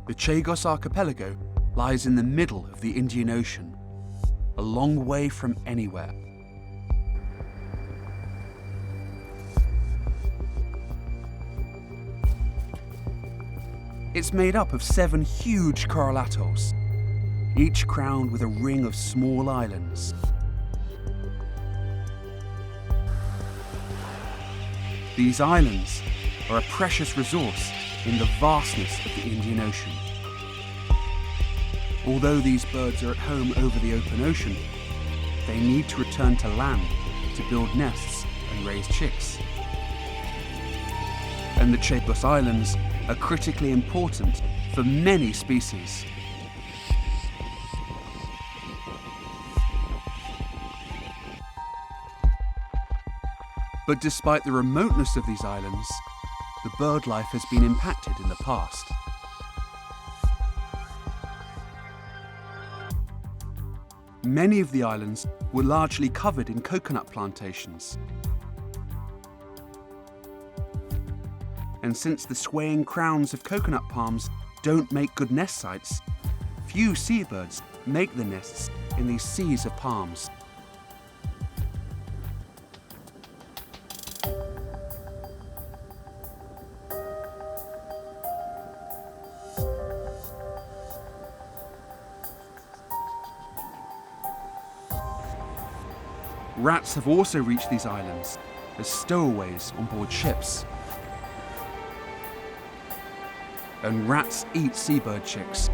The Chagos Archipelago lies in the middle of the Indian Ocean, a long way from anywhere. It's made up of 7 huge coral atolls, each crowned with a ring of small islands. These islands are a precious resource in the vastness of the Indian Ocean. Although these birds are at home over the open ocean, they need to return to land to build nests and raise chicks. And the Chagos Islands are critically important for many species. But despite the remoteness of these islands, the bird life has been impacted in the past. Many of the islands were largely covered in coconut plantations. And since the swaying crowns of coconut palms don't make good nest sites, few seabirds make the nests in these seas of palms. Rats have also reached these islands as stowaways on board ships. And rats eat seabird chicks.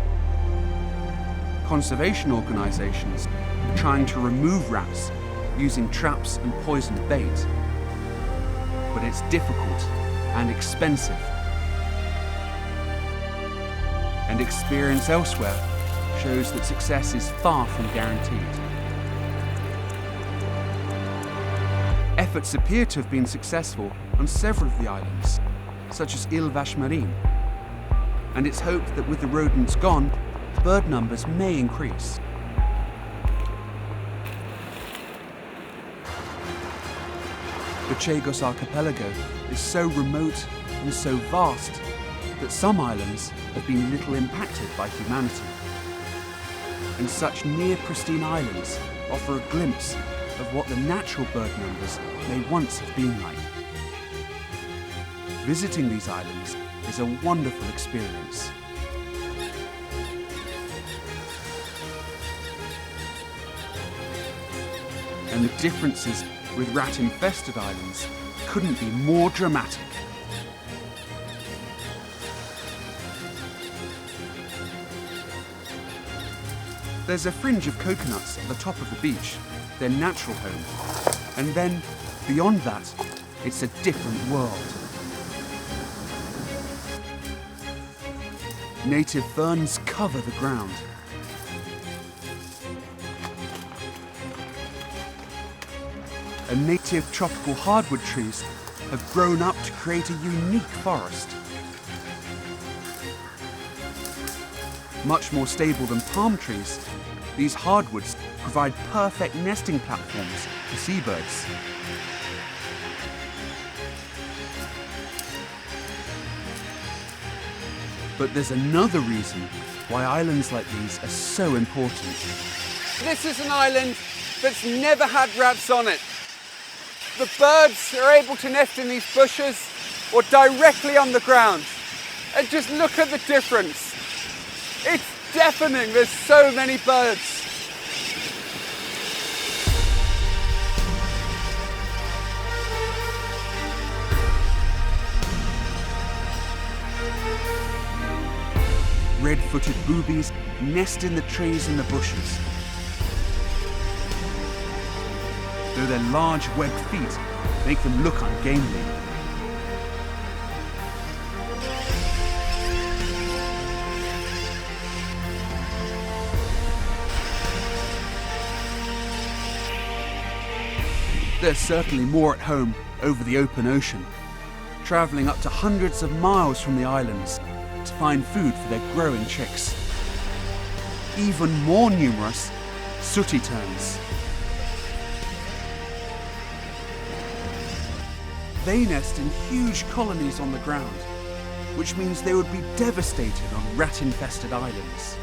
Conservation organisations are trying to remove rats using traps and poisoned bait. But it's difficult and expensive. And experience elsewhere shows that success is far from guaranteed. Efforts appear to have been successful on several of the islands, such as Île Vache-Marine, and it's hoped that with the rodents gone, bird numbers may increase. The Chagos Archipelago is so remote and so vast that some islands have been little impacted by humanity. And such near-pristine islands offer a glimpse of what the natural bird numbers may once have been like. Visiting these islands is a wonderful experience. And the differences with rat-infested islands couldn't be more dramatic. There's a fringe of coconuts at the top of the beach, their natural home. And then, beyond that, it's a different world. Native ferns cover the ground. And native tropical hardwood trees have grown up to create a unique forest. Much more stable than palm trees, these hardwoods provide perfect nesting platforms for seabirds. But there's another reason why islands like these are so important. This is an island that's never had rats on it. The birds are able to nest in these bushes or directly on the ground. And just look at the difference. It's deafening, there's so many birds. Red-footed boobies nest in the trees and the bushes. Though their large webbed feet make them look ungainly. There's certainly more at home over the open ocean, travelling up to hundreds of miles from the islands to find food for their growing chicks. Even more numerous, sooty terns. They nest in huge colonies on the ground, which means they would be devastated on rat-infested islands.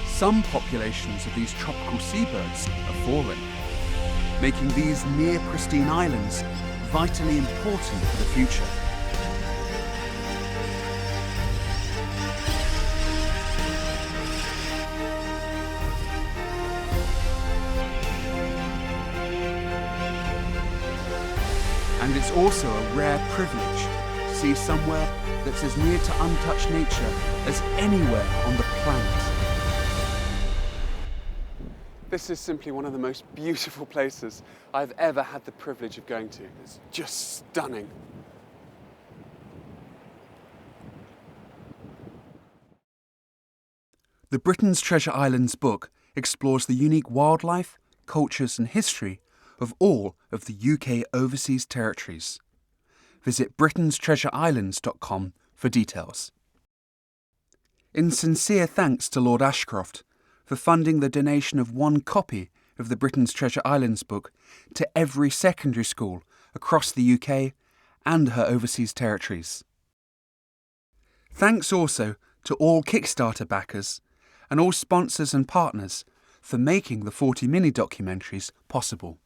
Some populations of these tropical seabirds are falling, making these near-pristine islands vitally important for the future. And it's also a rare privilege to see somewhere that's as near to untouched nature as anywhere on the planet. This is simply one of the most beautiful places I've ever had the privilege of going to. It's just stunning. The Britain's Treasure Islands book explores the unique wildlife, cultures and history of all of the UK overseas territories. Visit britain''streasureislands.com for details. In sincere thanks to Lord Ashcroft for funding the donation of one copy of the Britain's Treasure Islands book to every secondary school across the UK and her overseas territories. Thanks also to all Kickstarter backers and all sponsors and partners for making the 40 mini-documentaries possible.